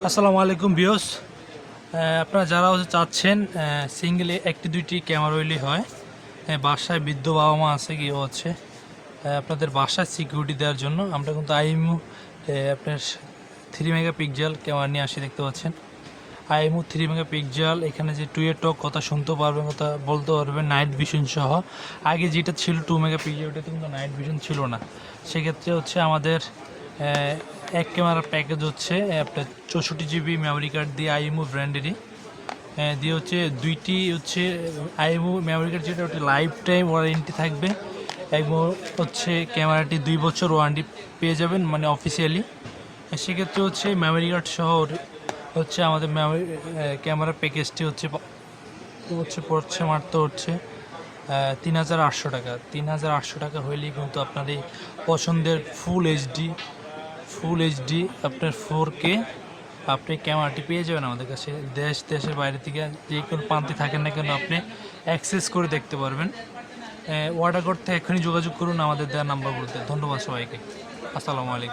আসসালামু আলাইকুম ভিউয়ার্স। আপনারা যারা চাচ্ছেন সিঙ্গেলে একটি দুইটি ক্যামেরা হইলে হয়, বাসায় বৃদ্ধ বাবা মা আছে কি হচ্ছে আপনাদের বাসায় সিকিউরিটি দেওয়ার জন্য আমরা কিন্তু আইএমইউ আপনার 3 মেগাপিক্সেল ক্যামেরা নিয়ে আসি। দেখতে পাচ্ছেন আইএমইউ 3 মেগাপিক্সেল। এখানে যে টু এ টক কথা শুনতে পারবেন, কথা বলতে পারবেন, নাইট ভিশন সহ। আগে যেটা ছিল 2 মেগাপিক্সেল, ওটাতে কিন্তু নাইট ভিশন ছিল না। সেক্ষেত্রে হচ্ছে আমাদের এক ক্যামেরার প্যাকেজ হচ্ছে আপনার 64 জিবি মেমোরি কার্ড দিয়ে আইএমইউ ব্র্যান্ডেরই দিয়ে হচ্ছে দুইটি হচ্ছে আইএমইউ মেমোরি কার্ড, যেটা ওটা লাইফ টাইম ওয়ারেন্টি থাকবে এবং হচ্ছে ক্যামেরাটি 2 বছর ওয়ারেন্টি পেয়ে যাবেন মানে অফিসিয়ালি। সেক্ষেত্রে হচ্ছে মেমোরি কার্ড সহ হচ্ছে আমাদের মেমোরি ক্যামেরা প্যাকেজটি পড়ছে মাত্র হচ্ছে 3800 টাকা। 3800 টাকা হইলেই কিন্তু আপনার এই পছন্দের ফুল এইচডি আপনার 4K আপনি ক্যামেরাটি পেয়ে যাবেন আমাদের কাছে। দেশের বাইরে থেকে যে কোনো প্রান্তে থাকেন না কেন আপনি অ্যাক্সেস করে দেখতে পারবেন। অর্ডার করতে এখনই যোগাযোগ করুন আমাদের দেওয়া নাম্বারগুলোতে। ধন্যবাদ সবাইকে। আসসালামু আলাইকুম।